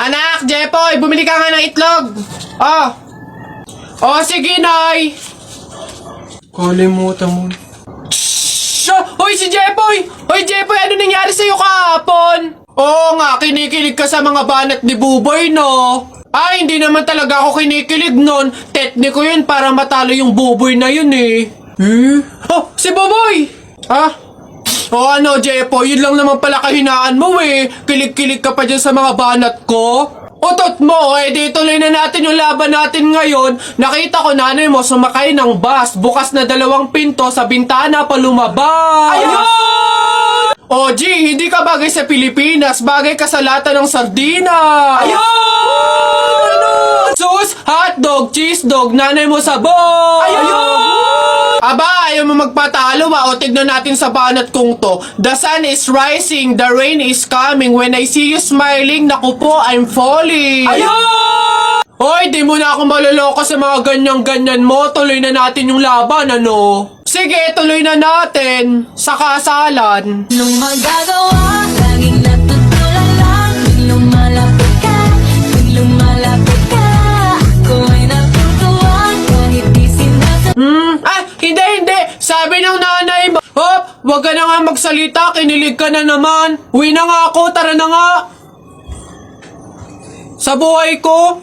Anak, Jepoy, bumili ka nga ng itlog. Oh. Oh, sige, Nay. Kalimutan mo. Hoy, si Jepoy! Hoy, Jepoy, ano nangyari sa'yo kahapon? Oo nga, kinikilig ka sa mga banat ni Buboy, no? Ay, hindi naman talaga ako kinikilig nun. Tekniko yun para matalo yung Buboy na yun, eh. Oh, si Buboy! Ha? O ano, Jepoy, yun lang naman pala kahinaan mo, eh. Kilig-kilig ka pa dyan sa mga banat ko. Utot mo, eh di tuloy na natin yung laban natin ngayon. Nakita ko nanay mo sumakay ng bus. Bukas na 2 pinto sa bintana pa lumabas. Ayun! O G, hindi ka bagay sa Pilipinas. Bagay ka sa lata ng sardinas. Ayun! Sus, hotdog, cheese dog, nanay mo sabog. Ayun! Aba, ayaw mo magpatalo ba? O tignan natin sa banat kong to. The sun is rising, the rain is coming. When I see you smiling, naku po, I'm falling. Ayun! Hoy, di mo na ako maloloko sa mga ganyan-ganyan mo. Tuloy na natin yung laban, ano? Sige, tuloy na natin. Sa kasalan. Nung magagawa, laging natutulala lang. Tuwing lumalapit ka, tuwing lumalapit ka, ako ay natutuwa kahit di sinasabi. Hindi. Sabi ng nanay mo, hop, wag ka na nga magsalita, kinilig ka na naman. Uwi na nga ako, tara na nga. Sa buhay ko.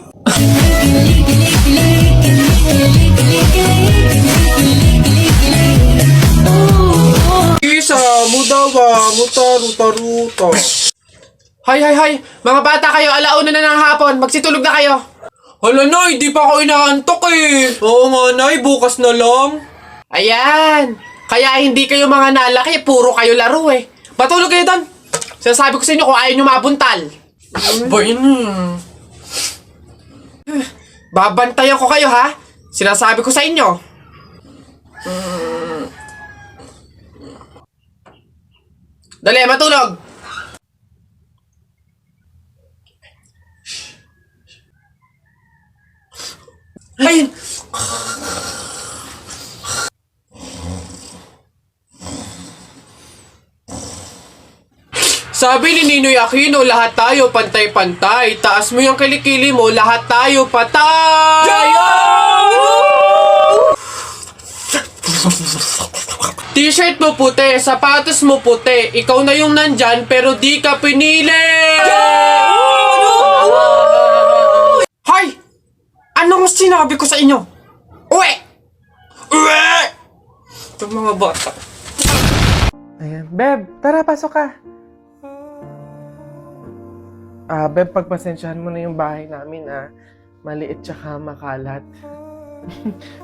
Isa, mudawa, ruta. Hay. Mga bata kayo, alauna na ng hapon. Magsitulog na kayo. Hala, Nay, di pa ako inaantok eh. Oo nga, Nay, bukas na lang. Ayan. Kaya hindi kayo mga nalaki, puro kayo laro eh. Matulog kayo doon. Sinasabi ko sa inyo kung ayaw nyo mabuntal. Babantayan ko kayo ha. Sinasabi ko sa inyo. Dali, matulog. Ayun. Sabi ni Ninoy Aquino, lahat tayo pantay-pantay. Taas mo yung kilikili mo, lahat tayo patay! T-shirt mo puti, sapatos mo puti. Ikaw na yung nandyan, pero di ka pinili! Hay! Anong sinabi ko sa inyo? Uwe! Itong mga bata. Ayan. Beb, tara, pasok ka. Beb, pagpasensyahan mo na yung bahay namin, maliit tsaka makalat.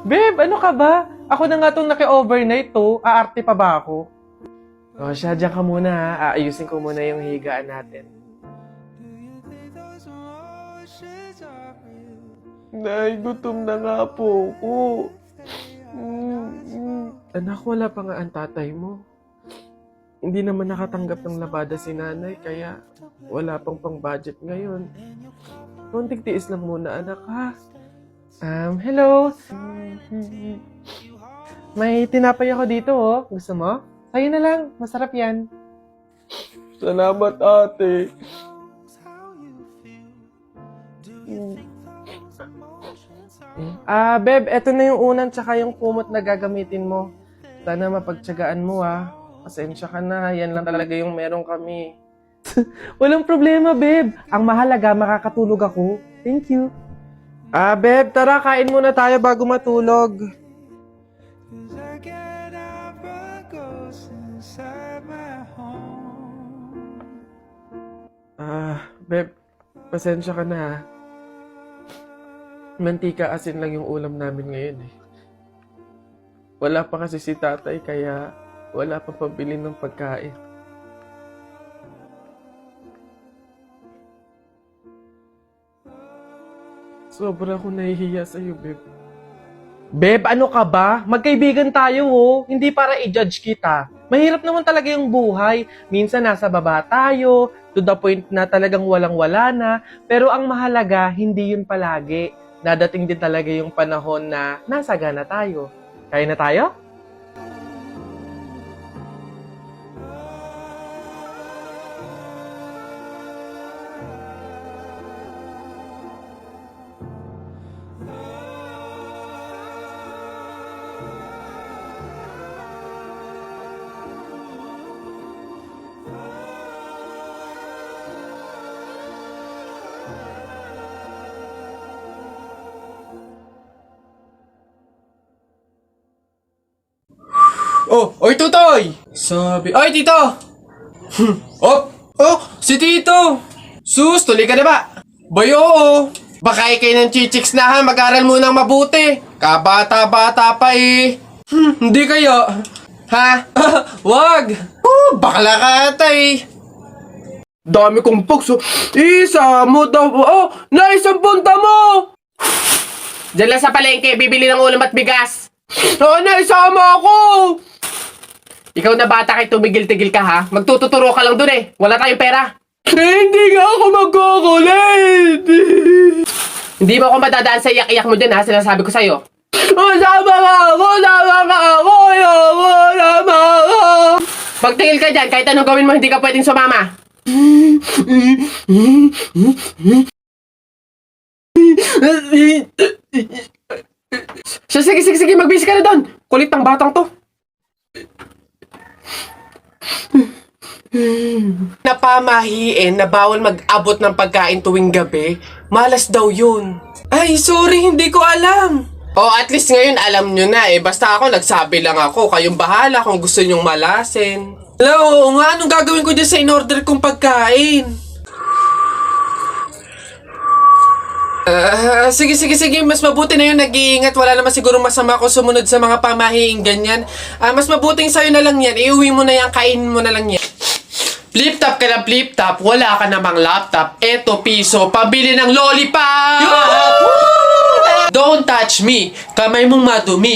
Beb, ano ka ba? Ako na nga itong naki-overnight to. Aarte pa ba ako? O siya, dyan ka muna ha. Aayusin ko muna yung higaan natin. Nay, gutom na nga po ako. Anak, wala pa nga ang tatay mo. Hindi naman nakatanggap ng labada si nanay, kaya wala pang pang-budget ngayon. Konting tiis lang muna, anak, ha? Hello? May tinapay ako dito, oh. Gusto mo? Sa'yo na lang. Masarap yan. Salamat, ate. Beb, eto na yung unan tsaka yung kumot na gagamitin mo. Sana mapagtsagaan mo, Pasensya ka na, yan lang talaga yung meron kami. Walang problema, babe. Ang mahalaga, makakatulog ako. Thank you. Babe, tara, kain muna tayo bago matulog. Babe, pasensya ka na, Mantika asin lang yung ulam namin ngayon, Wala pa kasi si tatay, kaya wala pa pabili ng pagkain. Sobra akong nahihiya sa'yo, babe. Babe, ano ka ba? Magkaibigan tayo, Hindi para i-judge kita. Mahirap naman talaga yung buhay. Minsan nasa baba tayo, to the point na talagang walang-wala na. Pero ang mahalaga, hindi yun palagi. Dadating din talaga yung panahon na nasagana tayo. Kaya na tayo? Oy, tutoy! Sabi, ay, tito! Si tito! Sus, tuloy ka na ba? Boy, oo. Baka kayo ng chichiks na ha, mag-aral munang mabuti. Kabata-bata pa eh. Hindi kayo. Ha? Wag! Bakla ka ata eh. Dami kong pugs. Isa mo daw. Naisang punta mo! Diyan lang sa palengke, bibili ng ulam at bigas. Naisama ako! Ikaw na bata kay tumigil-tigil ka ha? Magtututuro ka lang dun eh. Wala tayong pera. Hindi nga ako magkukulit. Hindi mo ako madadaan sa iyak-iyak mo dyan ha, sinasabi ko sa'yo. Sama ka ako! Pagtingil ka dyan, kahit anong gawin mo, hindi ka pwedeng sumama. Sige, magbisi ka na doon. Kulit ng batang to. Napamahiin na bawal mag-abot ng pagkain tuwing gabi, malas daw yun. Ay, sorry, hindi ko alam. At least ngayon alam nyo na eh. Basta ako, nagsabi lang ako. Kayong bahala kung gusto nyong malasin. Oo nga, anong gagawin ko dyan sa in-order kong pagkain? Sige. Mas mabuti na yun nag-iingat. Wala naman siguro masama kung sumunod sa mga pamahiing ganyan. Mas mabuting sa'yo na lang yan. Iuwi mo na yan, kainin mo na lang yan. Flip-top ka ng flip-top, wala ka namang laptop. Eto, piso, pabili ng lollipop! Don't touch me, kamay mong madumi.